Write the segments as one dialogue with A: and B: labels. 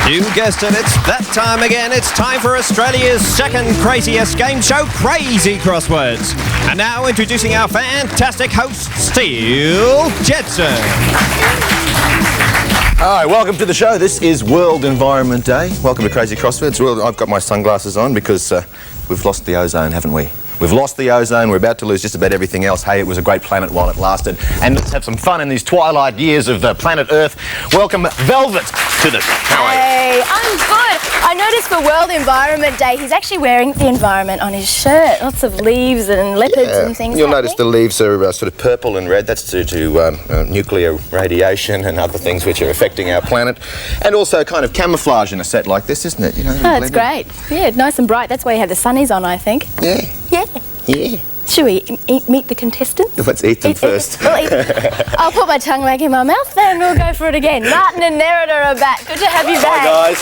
A: You guessed it, it's that time again. It's time for Australia's second craziest game show, Crazy Crosswords. And now introducing our fantastic host, Steel Jetson.
B: Hi, welcome to the show. This is World Environment Day. Welcome to Crazy Crosswords. Well, I've got my sunglasses on because we've lost the ozone, haven't we? We've lost the ozone, we're about to lose just about everything else. Hey, it was a great planet while it lasted. And let's have some fun in these twilight years of planet Earth. Welcome Velvet to the...
C: Hey, I'm good. I noticed for World Environment Day, he's actually wearing the environment on his shirt. Lots of leaves and leopards and things.
B: You'll notice the leaves are sort of purple and red. That's due to nuclear radiation and other things which are affecting our planet. And also kind of camouflage in a set like this, isn't it? You know,
C: oh, it's great. Yeah, nice and bright. That's why you have the sunnies on, I think.
B: Yeah.
C: Yeah.
B: Yeah.
C: Should we meet the contestants?
B: Let's eat them first.
C: I'll put my tongue back in my mouth and we'll go for it again. Martin and Nerida are back. Good to have you back.
B: Hi, guys.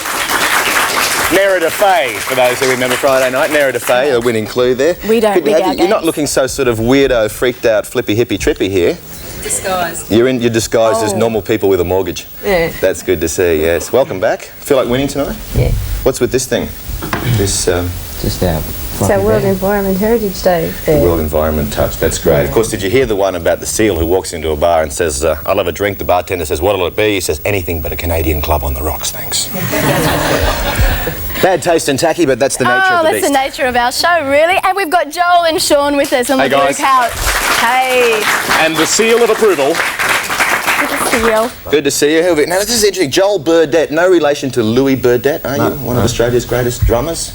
B: Nerida Faye, for those who remember Friday night. Nerida Faye, a winning clue there.
C: We don't rig our games.
B: You're not looking so sort of weirdo, freaked out, flippy, hippie, trippy here.
D: Disguised.
B: You're disguised as normal people with a mortgage.
D: Yeah.
B: That's good to see, yes. Welcome back. Feel like winning tonight?
D: Yeah.
B: What's with this thing? This,
D: Just out. It's our World Environment Heritage Day.
B: The World Environment touch, that's great. Of course, did you hear the one about the seal who walks into a bar and says, I'll have a drink? The bartender says, what'll it be? He says, anything but a Canadian club on the rocks, thanks. Bad taste and tacky, but that's the nature of the beast.
C: Oh, that's the nature of our show, really. And we've got Joel and Sean with us on the blue couch. Hey.
B: And the seal of approval.
C: Good to see you.
B: Good to see you. Now, this is interesting. Joel Burdett, no relation to Louis Burdett, are you? One of Australia's greatest drummers.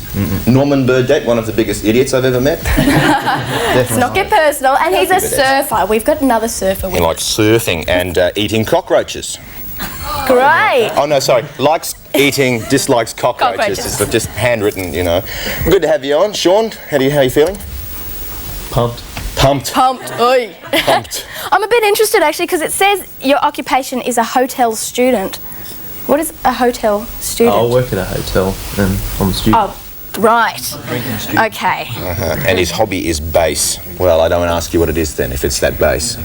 B: Norman Burdett, one of the biggest idiots I've ever met.
C: Let's not get personal. And he's a surfer. We've got another surfer with
B: He likes surfing and eating cockroaches.
C: Great.
B: Oh, no, sorry. Likes eating, dislikes cockroaches. It's just handwritten, you know. Good to have you on. Sean, how are you feeling?
D: Pumped.
B: Pumped.
C: Pumped. Oi.
B: Pumped.
C: I'm a bit interested, actually, because it says your occupation is a hotel student. What is a hotel student?
D: I work at a hotel and I'm a student.
C: Oh, right. Okay.
B: And his hobby is bass. Well, I don't ask you what it is then, if it's that bass.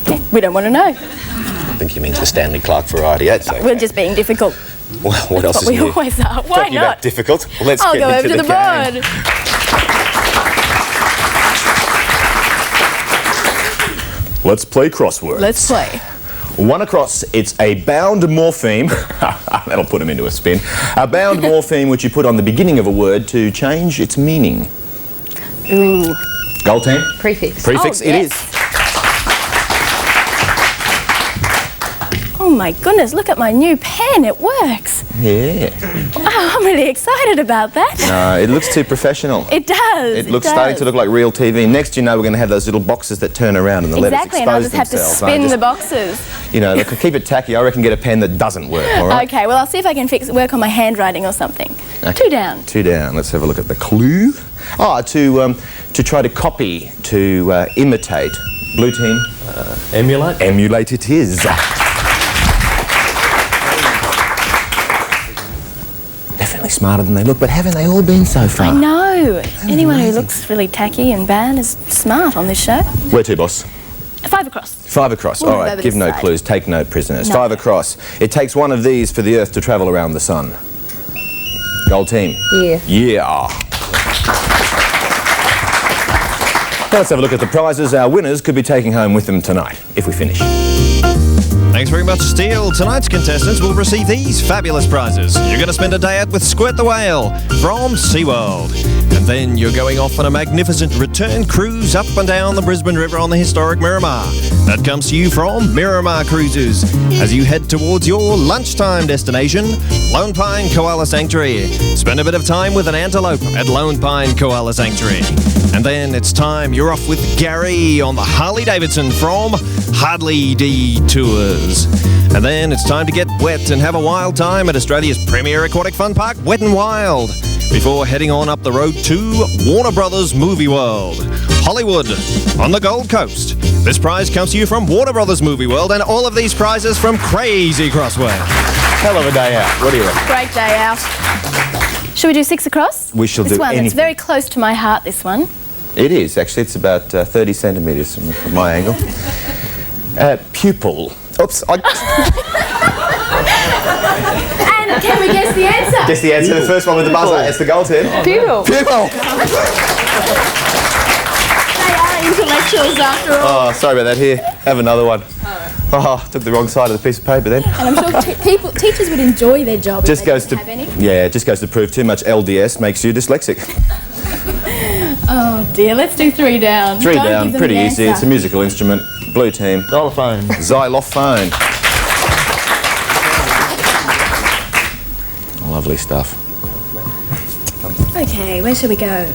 C: Yeah, we don't want to know.
B: I think he means the Stanley Clark variety. That's okay.
C: We're just being difficult.
B: Well, what else is
C: we
B: new?
C: always are. Why
B: Talking
C: not?
B: About difficult. Well, let's
C: I'll
B: get
C: go
B: into
C: over to the
B: game.
C: board.
B: Let's play crosswords.
C: Let's play.
B: One across, it's a bound morpheme. That'll put him into a spin. A bound morpheme which you put on the beginning of a word to change its meaning.
C: Ooh.
B: Goal team?
D: Prefix.
B: Prefix,
C: Oh,
B: it
C: yes.
B: is.
C: Oh my goodness, look at my new pen, it works.
B: Yeah.
C: Wow, I'm really excited about that.
B: No, it looks too professional.
C: It does.
B: It looks starting to look like real TV. Next, you know, we're going to have those little boxes that turn around and the letters expose
C: Exactly, and I'll just have to
B: themselves.
C: spin the boxes.
B: You know, look, keep it tacky. I reckon get a pen that doesn't work, all right?
C: Okay, well, I'll see if I can work on my handwriting or something.
B: Okay.
C: 2 down.
B: 2 down. Let's have a look at the clue. Oh, to try to copy, to imitate. Blue team.
D: Emulate.
B: Emulate it is. Definitely smarter than they look, but haven't they all been so far?
C: I know. Anyone who looks really tacky and bad is smart on this show.
B: Where to, boss?
C: 5 across.
B: 5 across.
C: We'll
B: All
C: move
B: right,
C: over
B: give
C: this
B: no
C: side.
B: clues, take no prisoners.
C: No.
B: 5 across. It takes one of these for the Earth to travel around the sun. Gold team.
D: Yeah.
B: Yeah. Now let's have a look at the prizes our winners could be taking home with them tonight, if we finish.
A: Thanks very much, Steele. Tonight's contestants will receive these fabulous prizes. You're going to spend a day out with Squirt the Whale from SeaWorld. And then you're going off on a magnificent return cruise up and down the Brisbane River on the historic Miramar. That comes to you from Miramar Cruises as you head towards your lunchtime destination, Lone Pine Koala Sanctuary. Spend a bit of time with an antelope at Lone Pine Koala Sanctuary. And then it's time you're off with Gary on the Harley Davidson from Harley D Tours. And then it's time to get wet and have a wild time at Australia's premier aquatic fun park, Wet n Wild, before heading on up the road to Warner Brothers Movie World, Hollywood, on the Gold Coast. This prize comes to you from Warner Brothers Movie World, and all of these prizes from Crazy Crosswords.
B: Hell of a day out. What do you reckon?
C: Great day out. Should we do 6 across?
B: We shall
C: this
B: do
C: one,
B: anything.
C: It's very close to my heart, this one.
B: It is, actually. It's about 30 centimetres from my angle. Pupil. Oops.
C: And can we guess the answer?
B: Guess the answer. The first one with the buzzer. It's the goal team.
D: Pupil.
B: Pupil.
C: They are intellectuals after all.
B: Oh, sorry about that. Here, have another one. Oh, took the wrong side of the piece of paper then.
C: And I'm sure teachers would enjoy their job if they didn't have any.
B: Yeah, it just goes to prove too much LDS makes you dyslexic.
C: Oh dear, let's do 3 down.
B: Three
C: Don't
B: down,
C: give them
B: pretty
C: the
B: easy.
C: answer.
B: It's a musical instrument. Blue team.
E: Xylophone.
B: Xylophone. Lovely stuff.
C: Okay, where should we go?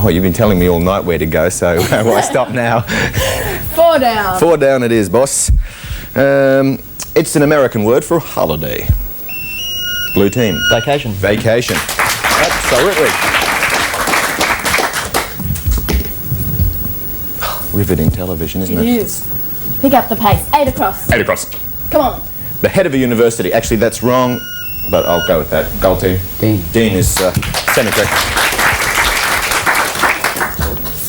B: Oh, you've been telling me all night where to go, so why stop now?
C: 4 down.
B: 4 down it is, boss. It's an American word for holiday. Blue team.
E: Vacation.
B: Vacation. Absolutely. Riveting television, isn't it?
C: It is. Pick up the pace. 8 across.
B: 8 across.
C: Come on.
B: The head of a university. Actually, that's wrong, but I'll go with that. Goal team.
E: Dean.
B: Dean is senator.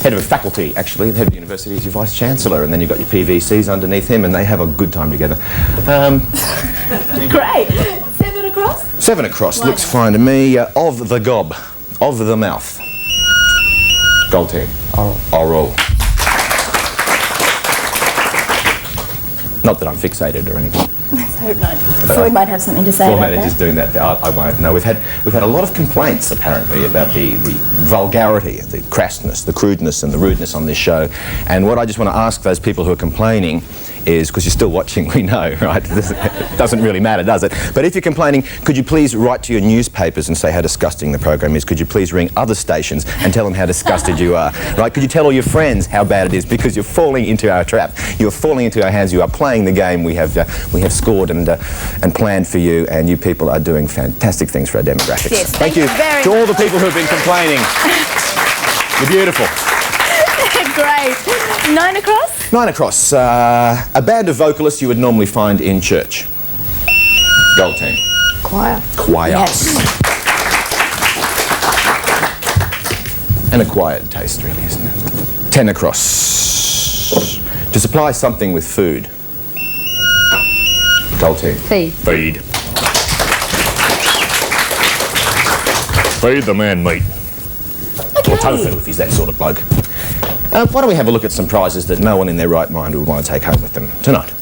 B: Head of a faculty, actually. The head of the university is your vice chancellor, and then you've got your PVCs underneath him, and they have a good time together.
C: Great. 7 across.
B: 7 across. Looks fine to me. Of the gob. Of the mouth. Goal team.
E: Oral.
B: Oral. Not that I'm fixated or anything.
C: Let's hope not. Freud might have something to say about
B: Format
C: that.
B: is doing that. I won't. No, we've had a lot of complaints apparently about the vulgarity, the crassness, the crudeness, and the rudeness on this show. And what I just want to ask those people who are complaining is, because you're still watching, we know, right? It doesn't really matter, does it? But if you're complaining, could you please write to your newspapers and say how disgusting the program is? Could you please ring other stations and tell them how disgusted you are? Right? Could you tell all your friends how bad it is? Because you're falling into our trap. You're falling into our hands. You are playing the game we have scored and planned for you, and you people are doing fantastic things for our demographics.
C: Yes,
B: thank you
C: very
B: to all the people who have been complaining. You're beautiful.
C: Great. 9 across.
B: 9 across. A band of vocalists you would normally find in church. Gold team.
D: Choir.
B: Choir.
C: Yes.
B: An acquired taste, really, isn't it? 10 across. To supply something with food. Gold team.
D: Feed.
B: Feed. Feed the man meat.
C: Okay.
B: Or tofu, if he's that sort of bloke. Why don't we have a look at some prizes that no one in their right mind would want to take home with them tonight?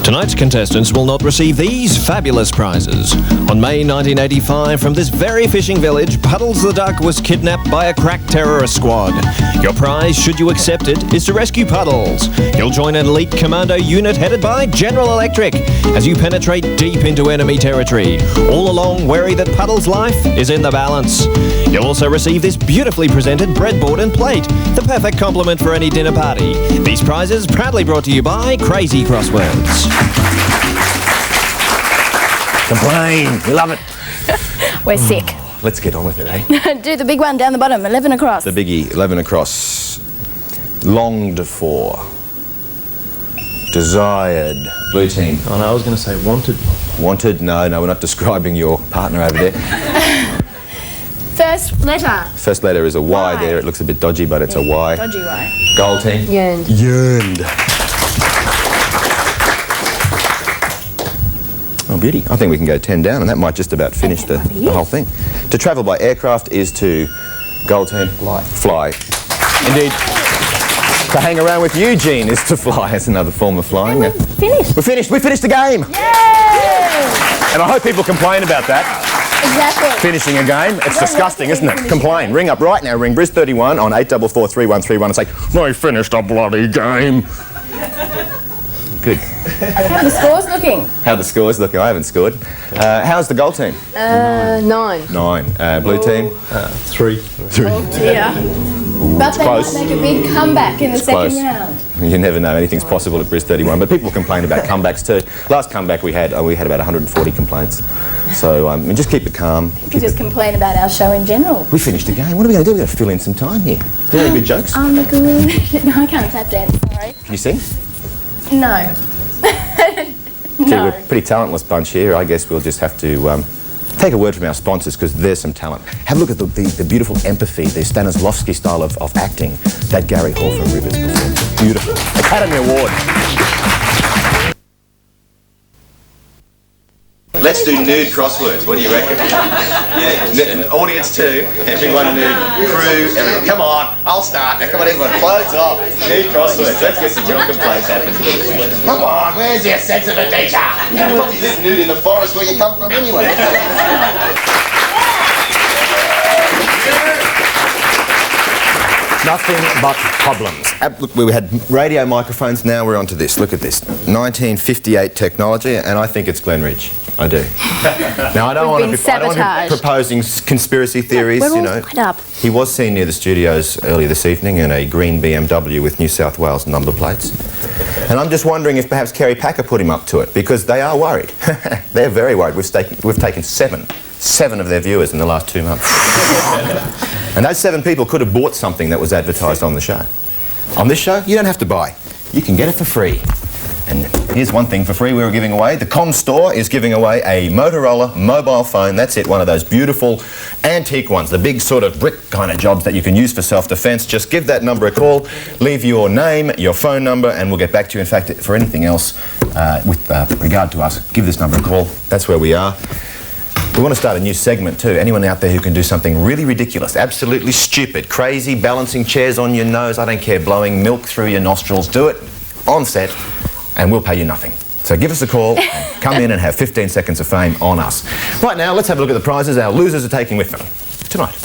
A: Tonight's contestants will not receive these fabulous prizes. On May 1985, from this very fishing village, Puddles the Duck was kidnapped by a crack terrorist squad. Your prize, should you accept it, is to rescue Puddles. You'll join an elite commando unit headed by General Electric as you penetrate deep into enemy territory, all along wary that Puddles' life is in the balance. You'll also receive this beautifully presented breadboard and plate, the perfect complement for any dinner party. These prizes proudly brought to you by Crazy Crosswords.
B: Complain. We love it.
C: We're sick.
B: Let's get on with it, eh?
C: Do the big one down the bottom. 11 across.
B: The biggie, 11 across. Longed for. Desired. Blue team.
E: Oh no, I was going to say wanted.
B: Wanted? No, we're not describing your partner over there.
C: First letter.
B: First letter is a Y there. It looks a bit dodgy, but it's a Y.
C: Dodgy Y.
B: Gold team.
D: Yearned.
B: Yearned. Oh, beauty. I think we can go 10 down, and that might just about finish the whole thing. To travel by aircraft is to, gold team, fly. Indeed. To hang around with Eugene is to fly. It's another form of flying.
C: Finished.
B: We're finished. We finished the game.
C: Yay!
B: And I hope people complain about that.
C: Exactly.
B: Finishing a game. It's disgusting, isn't it? Complain. Ring up right now. Ring Bris31 on 8443131 and say, "I finished a bloody game." Good.
C: How are the scores looking?
B: How the scores looking? I haven't scored. How's the goal team?
D: 9.
B: 9. Blue team?
E: 3.
C: Oh dear. But they
B: close.
C: might make a big comeback in the second
B: close.
C: round.
B: You never know. Anything's possible at Bris31. But people complain about comebacks too. Last comeback we had about 140 complaints. So just keep it calm.
C: We just complain about our show in general.
B: We finished the game. What are we going to do? We've got to fill in some time here. Do you have any good jokes?
C: Oh my god. No, I can't tap dance, sorry.
B: Can you sing?
C: No.
B: Gee,
C: No.
B: we're a pretty talentless bunch here. I guess we'll just have to take a word from our sponsors, because there's some talent. Have a look at the beautiful empathy, the Stanislavski style of acting that Gary Hall from Rivers performed. Beautiful. Academy Award. Let's do nude crosswords. What do you reckon? Yeah. Audience too. Everyone nude. Crew. Everyone. Come on. I'll start. Now come on, everyone. Clothes off. Nude crosswords. Let's get some real complaints happening. Come on. Where's your sense of adventure? You probably live nude in the forest where you come from anyway. Nothing but problems. Look, we had radio microphones, now we're onto this. Look at this. 1958 technology, and I think it's Glen Ridge. I do. Now, I don't want to be proposing conspiracy theories,
C: We're
B: you
C: all
B: know.
C: tied up.
B: He was seen near the studios earlier this evening in a green BMW with New South Wales number plates. And I'm just wondering if perhaps Kerry Packer put him up to it, because they are worried. They're very worried. We've taken seven of their viewers in the last 2 months. And those 7 people could have bought something that was advertised on the show. On this show, you don't have to buy. You can get it for free. And here's one thing for free we were giving away. The Com Store is giving away a Motorola mobile phone. That's it, one of those beautiful antique ones, the big sort of brick kind of jobs that you can use for self-defense. Just give that number a call, leave your name, your phone number, and we'll get back to you. In fact, for anything else with regard to us, give this number a call. That's where we are. We want to start a new segment too. Anyone out there who can do something really ridiculous, absolutely stupid, crazy, balancing chairs on your nose, I don't care, blowing milk through your nostrils, do it on set and we'll pay you nothing. So give us a call and come in and have 15 seconds of fame on us. Right now, let's have a look at the prizes our losers are taking with them tonight.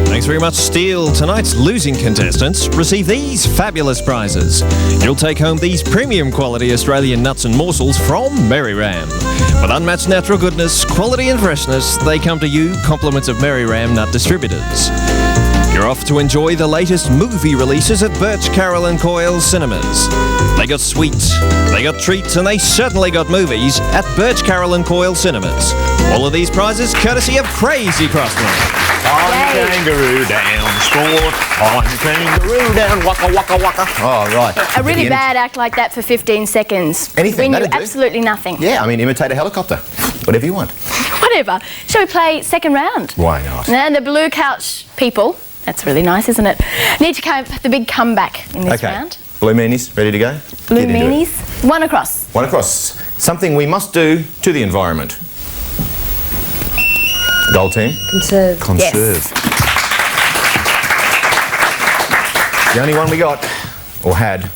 A: Thanks very much, Steele. Tonight's losing contestants receive these fabulous prizes. You'll take home these premium quality Australian nuts and morsels from Merry Ram. With unmatched natural goodness, quality and freshness, they come to you compliments of Merry Ram Nut Distributors. You're off to enjoy the latest movie releases at Birch, Carroll and Coyle Cinemas. They got sweets, they got treats, and they certainly got movies at Birch, Carroll and Coyle Cinemas. All of these prizes courtesy of Crazy Crosswords.
B: On kangaroo down, sport. On kangaroo down, waka waka waka. Oh, right.
C: A really bad act like that for 15 seconds.
B: Anything,
C: Win you
B: that'd do.
C: absolutely nothing.
B: Yeah, I mean, imitate a helicopter. Whatever you want.
C: Whatever. Shall we play second round?
B: Why not?
C: And the blue couch people, that's really nice, isn't it? Need to have the big comeback in this round.
B: Blue meanies, ready to go?
C: Blue meanies. One across.
B: One across. Something we must do to the environment. Gold team?
D: Conserve.
B: Conserve.
C: Yes.
B: The only one we got, or had.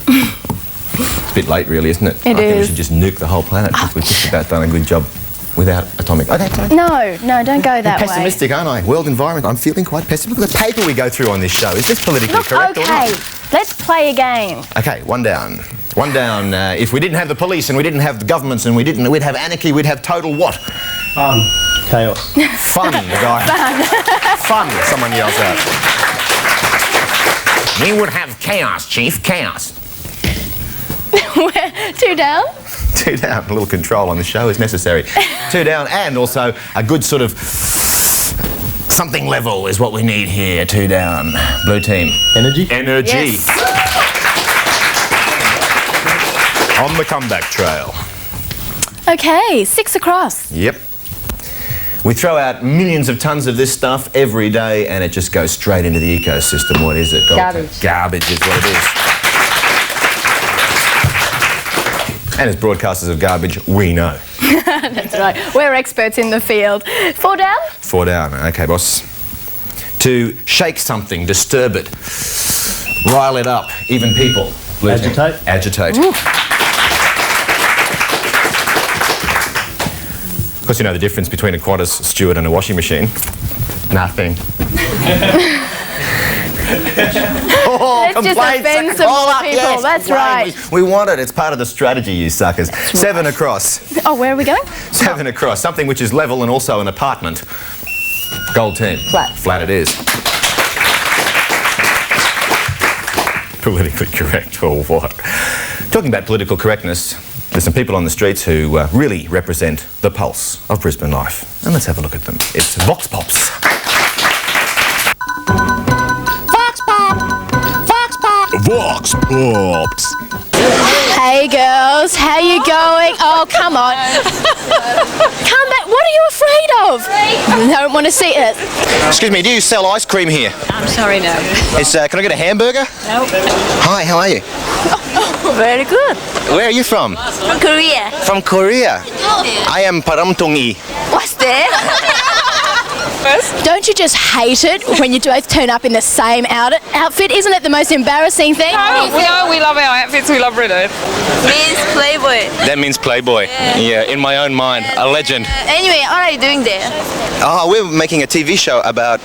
B: It's a bit late, really, isn't it?
C: It
B: I think we
C: is.
B: should just nuke the whole planet because we've just about done a good job without atomic. Okay, sorry.
C: No, don't go that way.
B: Pessimistic, aren't I? World environment. I'm feeling quite pessimistic. Look at the paper we go through on this show. Is this politically
C: Look,
B: correct or
C: okay,
B: not?
C: let's play a game.
B: Okay, one down. One down. If we didn't have the police and we didn't have the governments and we'd have anarchy, we'd have total what?
E: Chaos.
B: Fun, the guy. Fun, someone yells out. We would have chaos, Chief, chaos.
C: 2 down.
B: 2 down. A little control on the show is necessary. 2 down, and also a good sort of something level is what we need here. 2 down. Blue team.
E: Energy.
B: Energy.
C: Yes.
B: On the comeback trail.
C: Okay, 6 across.
B: Yep. We throw out millions of tons of this stuff every day and it just goes straight into the ecosystem. What is it?
D: Garbage.
B: Garbage is what it is. And as broadcasters of garbage, we know.
C: That's right. We're experts in the field. 4 down?
B: 4 down. Okay, boss. To shake something, disturb it, rile it up, even people. Blue team.
E: Agitate.
B: Agitate.
C: Ooh.
B: Of course, you know the difference between a Qantas steward and a washing machine. Nothing.
C: Let's just offend some more people.
B: Yes,
C: That's
B: complain.
C: right.
B: We want it. It's part of the strategy, you suckers. 7 across.
C: Oh, where are we going?
B: 7 across. Something which is level and also an apartment. Gold team.
C: Flat.
B: Flat it is. Politically correct or what? Talking about political correctness, there's some people on the streets who really represent the pulse of Brisbane life. And let's have a look at them. It's Vox Pops.
F: Vox Pops.
A: Vox Pops.
C: Hey, Hey girls, how you going? Oh, come on. Come back. What are you afraid of? I don't want to see it.
B: Excuse me, do you sell ice cream here?
F: I'm sorry, no.
B: Can I get a hamburger?
F: No.
B: Hi, how are you?
F: Very good.
B: Where are you from?
F: From Korea.
B: From Korea. I am Paramtungi.
F: What's there?
C: Don't you just hate it when you both turn up in the same outfit? Isn't it the most embarrassing thing?
G: No, we love our outfits, we love red earth.
F: Means Playboy.
B: That means Playboy. Yeah, in my own mind, a legend.
F: Anyway, what are you doing there?
B: Oh, we're making a TV show about...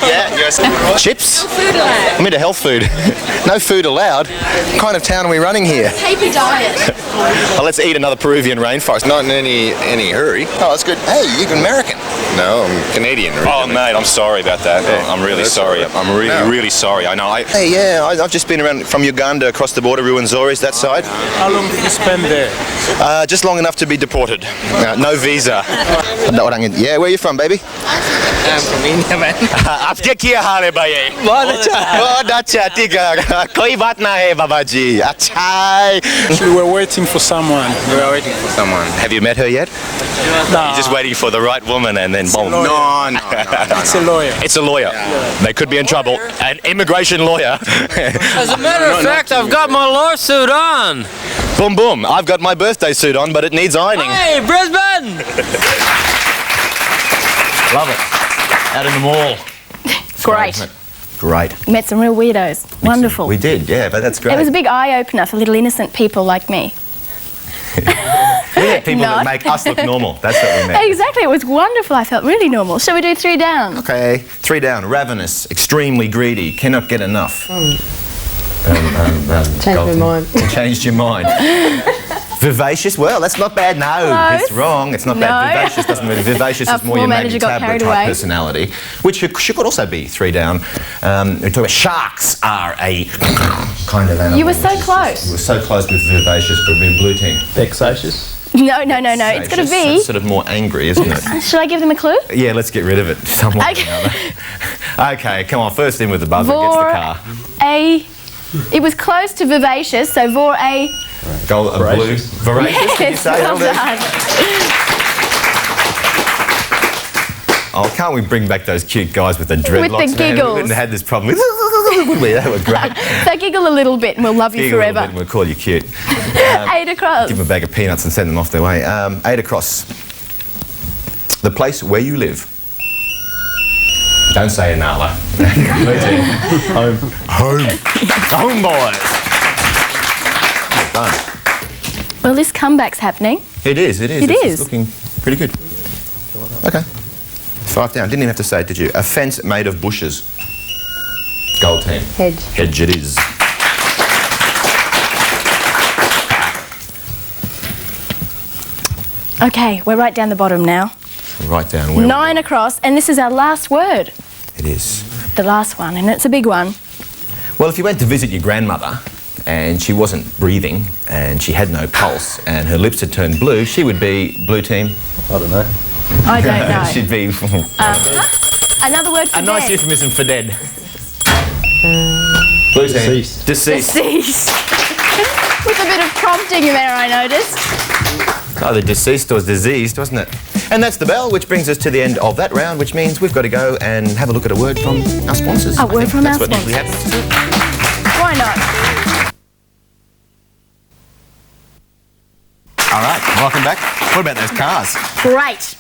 B: Yeah, yes. Chips?
F: No food allowed.
B: I'm into health food. No food allowed? What kind of town are we running here?
C: Keep your diet.
B: Oh, let's eat another Peruvian rainforest.
H: Not in any hurry.
B: Oh, that's good. Hey, you're American.
H: No, I'm Canadian originally.
B: Oh, mate, I'm sorry about that.
H: Yeah,
B: I'm really
H: that's
B: sorry.
H: all right.
B: I'm really sorry. I know. Hey, yeah, I've just been around from Uganda across the border, Ruwenzori's that side.
E: How long did you spend there?
B: Just long enough to be deported. No visa. Yeah, where are you from, baby?
E: I'm from India, man.
B: आप क्या किया हाल है भाई? बहुत अच्छा ठीक है कोई बात ना है बाबा जी अच्छा है
E: We were waiting for someone.
H: We are waiting for someone.
B: Have you met her yet?
E: No.
B: You're just waiting for the right woman and then boom.
E: lawyer.
B: No.
E: It's a lawyer.
B: It's a lawyer. They could be in trouble. An immigration lawyer.
I: As a matter of fact, I've got my lawsuit on.
B: Boom boom. I've got my birthday suit on, but it needs ironing.
I: Hey, Brisbane!
B: Love it. Out in the mall.
C: Great.
B: Great.
C: Met some real weirdos. Wonderful.
B: We did, yeah, but that's great.
C: It was a big eye-opener for little innocent people like me.
B: We met people
C: No.
B: that make us look normal. That's what we meant.
C: Exactly, it was wonderful. I felt really normal. Shall we do 3 down?
B: Okay, 3 down. Ravenous, extremely greedy, cannot get enough.
D: Changed my mind.
B: Changed your mind. Vivacious, well, that's not bad. No,
C: Close.
B: it's wrong. It's not
C: No.
B: bad. Vivacious doesn't mean vivacious
C: Our
B: is more your
C: floor
B: Maggie
C: manager got
B: Tablet
C: carried
B: type
C: away.
B: personality, which could also be 3 down. We talk about sharks are a kind of animal.
C: You were so
B: which is-
C: close.
B: You were so close with vivacious, but with blue team.
E: Vexatious.
C: No. It's got to be.
B: That's sort of more angry, isn't it?
C: Shall I give them a clue?
B: Yeah, let's get rid of it. Some way or
C: Okay.
B: another. Okay, come on. First in with the buzzer. Gets the car.
C: It was close to vivacious, so vor a.
B: Goal, blue.
E: Voracious.
B: Voracious, did you say?
C: Well
B: That'll do.
C: done.
B: Oh, can't we bring back those cute guys with the dreadlocks?
C: With the
B: man? We
C: giggles.
B: wouldn't have had this problem. Would we? That were great.
C: So giggle a little bit and we'll love you
B: Giggle a little
C: forever.
B: bit and we'll call you cute.
C: 8 across.
B: Give them a bag of peanuts and send them off their way. 8 across. The place where you live. Don't say Inala.
E: Home.
B: Home boys. Well done.
C: Well, this comeback's happening.
B: It is.
C: It
B: It's
C: is.
B: looking pretty good. Okay. 5 down. Didn't even have to say it, did you? A fence made of bushes. Gold team.
D: Hedge.
B: Hedge it is.
C: Okay, we're right down the bottom now.
B: Right down. Where
C: 9 across, and this is our last word.
B: It is.
C: The last one, and it's a big one.
B: Well, if you went to visit your grandmother and she wasn't breathing and she had no pulse and her lips had turned blue, she would be blue team.
E: I don't know.
C: I don't know.
B: She'd be
C: Another word for
B: a nice
C: dead.
B: euphemism for dead. Blue team.
E: Deceased.
B: Deceased.
C: Deceased. With a bit of prompting there, I noticed.
B: Either deceased or diseased, wasn't it? And that's the bell, which brings us to the end of that round, which means we've got to go and have a look at a word from our sponsors.
C: A word from
B: that's
C: our
B: what usually
C: sponsors.
B: happens.
C: Why not?
B: All right, welcome back. What about those cars?
C: Great.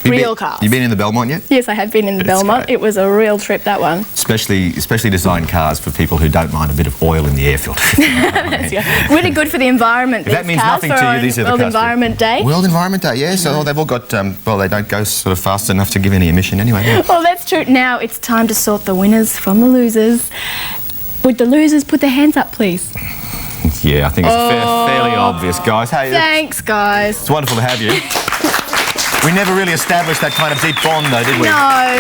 C: Real cars.
B: You been in the Belmont yet?
C: Yes, I have been in the
B: That's
C: Belmont.
B: great.
C: It was a real trip, that one.
B: Especially designed cars for people who don't mind a bit of oil in the air filter.
C: Really good for the environment.
B: If that
C: these
B: means
C: cars
B: nothing
C: for
B: to you, these are the
C: World
B: cars.
C: Environment Day.
B: World Environment Day, yeah. So they've all got, well, they don't go sort of fast enough to give any emission anyway. do they?
C: Well, that's true. Now it's time to sort the winners from the losers. Would the losers put their hands up, please?
B: Yeah, I think it's fairly obvious, guys. Hey,
C: Thanks, guys.
B: it's wonderful to have you. We never really established that kind of deep bond, though, did we?
C: No.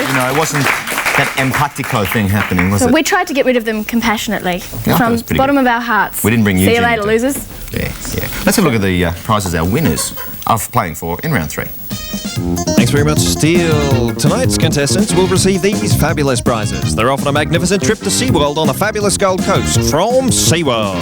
B: You know, it wasn't that empatico thing happening, was
C: So
B: it?
C: we tried to get rid of them compassionately
B: Yeah, I thought it
C: from
B: was
C: the
B: pretty
C: bottom
B: good.
C: of our hearts.
B: We didn't bring
C: See you
B: Eugene
C: later,
B: into-
C: losers.
B: Yeah. Let's have a look at the prizes our winners are playing for in round 3.
A: Thanks very much, Steele. Tonight's contestants will receive these fabulous prizes. They're off on a magnificent trip to SeaWorld on the fabulous Gold Coast from SeaWorld.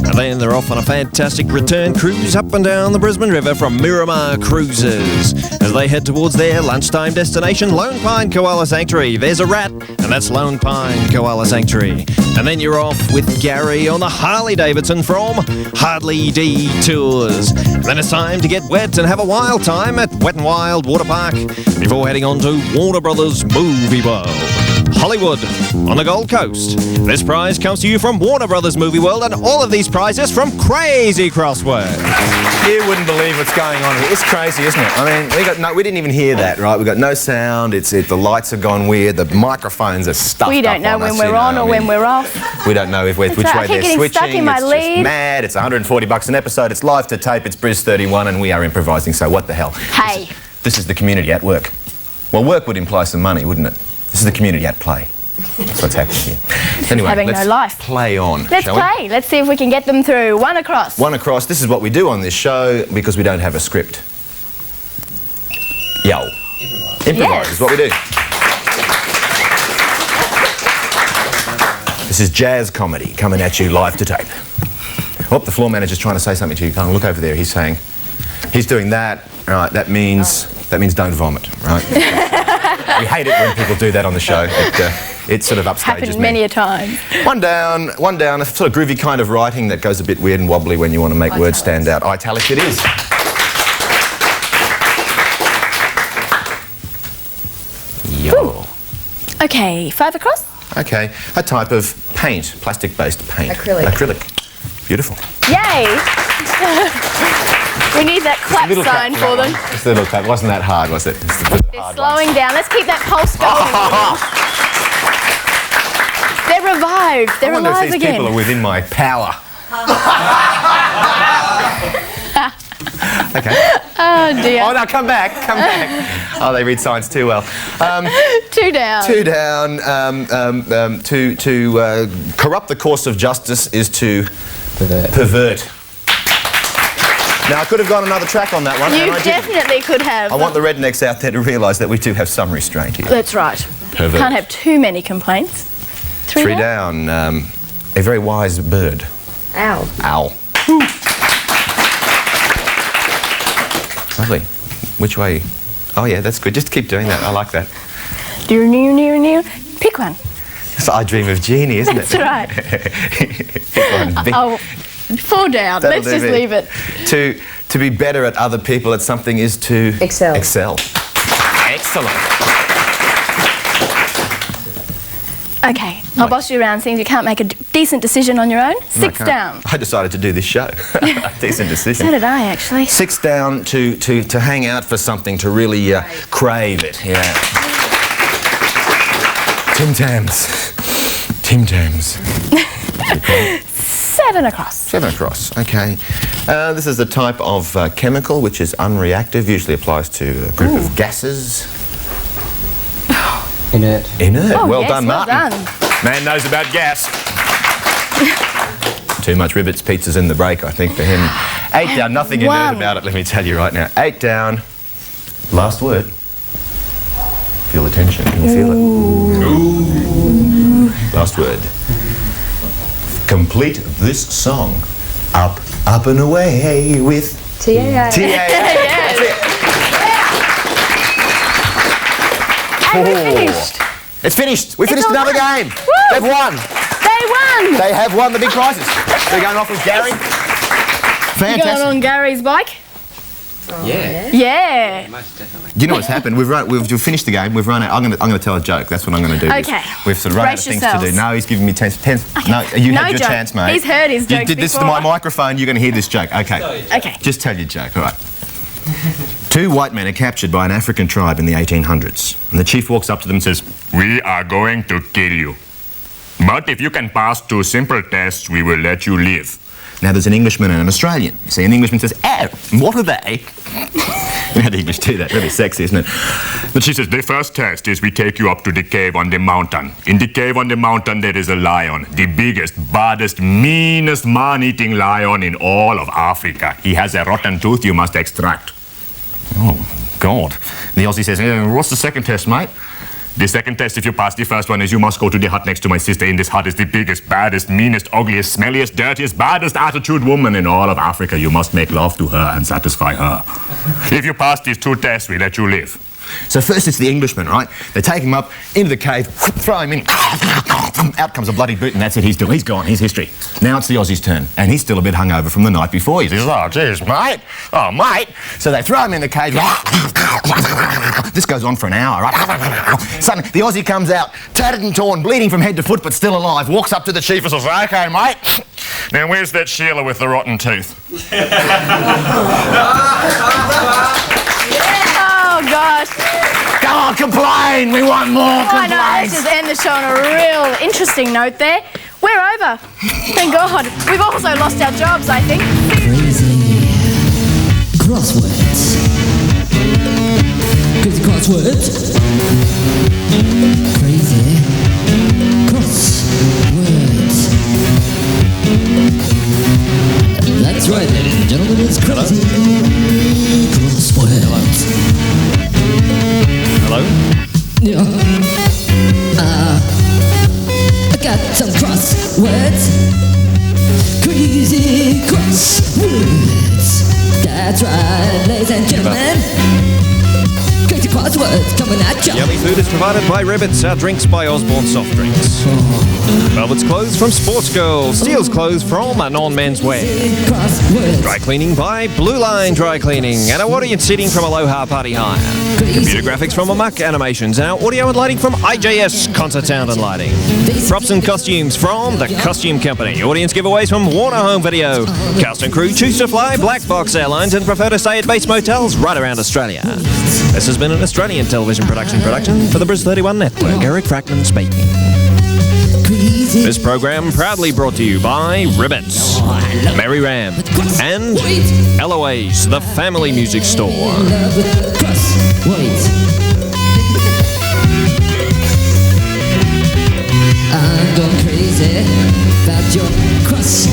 A: And then they're off on a fantastic return cruise up and down the Brisbane River from Miramar Cruises as they head towards their lunchtime destination, Lone Pine Koala Sanctuary. There's a rat, and that's Lone Pine Koala Sanctuary. And then you're off with Gary on the Harley Davidson from Hardley D Tours. Then it's time to get wet and have a wild time at Wet n Wild Water Park before heading on to Warner Brothers Movie World, Hollywood on the Gold Coast. This prize comes to you from Warner Brothers Movie World, and all of these prizes from Crazy Crosswords.
B: You wouldn't believe what's going on here. It's crazy, isn't it? I mean, we didn't even hear that, right? We got no sound. The lights have gone weird. The microphones are stuffed.
C: We don't know when we're on or when we're off.
B: We don't know which way they're switching.
C: Stuck in my
B: it's
C: lead.
B: Just mad. It's $140 an episode. It's live to tape. It's s02e31, and we are improvising. So what the hell?
C: Hey.
B: This is the community at work. Well, work would imply some money, wouldn't it? This is the community at play. That's what's happening here. Anyway,
C: having
B: let's
C: no life.
B: play on.
C: Let's play. Let's see if we can get them through. One across.
B: One across. This is what we do on this show because we don't have a script. Yo. Improvise is what we do. This is jazz comedy coming at you live to tape. Oh, the floor manager's trying to say something to you. Can't look over there. He's saying, he's doing that. Right, that means don't vomit, right? We hate it when people do that on the show. It sort of upstages
C: Happened
B: me.
C: many a time.
B: One down, a sort of groovy kind of writing that goes a bit weird and wobbly when you want to make words stand out. Italics it is. Yo.
C: Okay, 5 across.
B: Okay, a type of paint, plastic-based paint.
D: Acrylic.
B: Acrylic. Beautiful.
C: Yay! We need that clap sign for them.
B: Just a little clap. Wasn't that hard, was it?
C: They're slowing down. Let's keep that pulse going. They're revived. They're
B: I wonder
C: alive
B: if these
C: again.
B: people are within my power. Okay.
C: Oh dear.
B: Oh no, come back. Oh, they read signs too well.
C: 2 down.
B: 2 down. To corrupt the course of justice is to pervert. Now, I could have gone another track on that one.
C: You
B: and I
C: definitely could have.
B: I want the rednecks out there to realise that we do have some restraint here.
C: That's right.
B: Pervert.
C: Can't have too many complaints. 3
B: down. A very wise bird.
D: Ow.
B: Owl. Lovely. Which way? Oh yeah, that's good. Just keep doing that. I like that.
C: Near. Pick one.
B: It's I Dream of Jeannie, isn't
C: That's
B: it?
C: right.
B: Pick one.
C: Oh, 4 down.
B: That'll
C: Let's
B: do
C: just
B: me.
C: leave it.
B: To be better at other people at something is to
D: Excel.
B: Excellent.
C: Okay, I'll boss you around things. You can't make a decent decision on your own. 6 down.
B: I decided to do this show. Decent decision.
C: So did I, actually.
B: 6 down to hang out for something, to really crave it. Yeah. Tim Tams.
C: 7 across.
B: 7 across. Okay. This is a type of chemical which is unreactive. Usually applies to a group of gases.
E: Inert.
C: Oh,
B: well
C: yes,
B: done,
C: well
B: Martin.
C: done.
B: Man knows about gas. Too much Ribbits pizzas in the break, I think, for him. 8 down, nothing inert about it, let me tell you right now. 8 down. Last word. Feel the tension. Can you feel it? Ooh. Last word. Complete this song. Up and away with
D: T-A-A.
C: Yes. And we finished.
B: It's finished. We finished
C: all
B: another
C: done.
B: game.
C: Woo.
B: They've won.
C: They won.
B: They have won the big prizes. They're going off with Gary.
C: You
B: Fantastic.
C: going on Gary's bike?
E: Yeah.
C: Yeah.
E: Most definitely.
B: Do you know what's happened? We've finished the game. We've run out. I'm going to tell a joke. That's what I'm going to do.
C: Okay.
B: We've sort of run out of
C: Brace
B: things
C: yourselves.
B: to do. No, he's giving me 10. No, you
C: No
B: had your
C: joke.
B: chance, mate.
C: He's heard his
B: You
C: jokes
B: did this to
C: before.
B: my microphone. You're going to hear this joke. Okay.
C: Okay.
B: Just tell your joke. All right. 2 white men are captured by an African tribe in the 1800s, and the chief walks up to them and says,
J: We are going to kill you. But if you can pass 2 simple tests, we will let you live.
B: Now there's an Englishman and an Australian. You see, an Englishman says, "Oh, what are they?" You know how the English do that. Really sexy, isn't it?
J: But she says, the first test is we take you up to the cave on the mountain. In the cave on the mountain, there is a lion. The biggest, baddest, meanest man-eating lion in all of Africa. He has a rotten tooth you must extract.
B: Oh,
J: God. The Aussie says, what's the second test, mate? The second test, if you pass the first one, is you must go to the hut next to my sister. In this hut is the biggest, baddest, meanest, ugliest, smelliest, dirtiest, baddest attitude woman in all of Africa. You must make love to her and satisfy her. If you pass these 2 tests, we let you live. So first it's the Englishman, right? They take him up into the cave, throw him in, out comes a bloody boot, and that's it, he's gone, he's history. Now it's the Aussie's turn, and he's still a bit hungover from the night before. He says, oh, geez, mate, oh, mate. So they throw him in the cave. This goes on for an hour, right? Suddenly, the Aussie comes out, tattered and torn, bleeding from head to foot, but still alive, walks up to the chief and says, okay, mate, now where's that Sheila with the rotten tooth?
C: Oh, gosh.
J: Come on, complain! We want more
C: I know, let's
J: complaints!
C: just end the show on a real interesting note there. We're over. Thank God. We've also lost our jobs, I think.
K: Crazy crosswords. Crazy crosswords. Crazy crosswords. That's right, ladies and gentlemen, it's crazy crosswords.
A: Hello?
K: Yeah. I got some crosswords. Crazy crosswords. That's right, ladies and gentlemen. Crazy crosswords coming at you.
A: Yummy food is provided by Ribbits, our drinks by Osborne Soft Drinks. Velvet's clothes from Sports Girl, Steele's clothes from Anon Men's Wear. Dry cleaning by Blue Line Dry Cleaning, and our audience seating from Aloha Party Hire. Computer graphics from Amok Animations, and our audio and lighting from IJS Concert Sound and Lighting. Props and costumes from The Costume Company. Audience giveaways from Warner Home Video. Cast and crew choose to fly Black Box Airlines and prefer to stay at base motels right around Australia. This has been an Australian television production for the Bris 31 Network. Eric Frackman speaking. This program proudly brought to you by Ribbits, Mary Ram, and Eloise, the family music store.
K: I'm going crazy about your cross.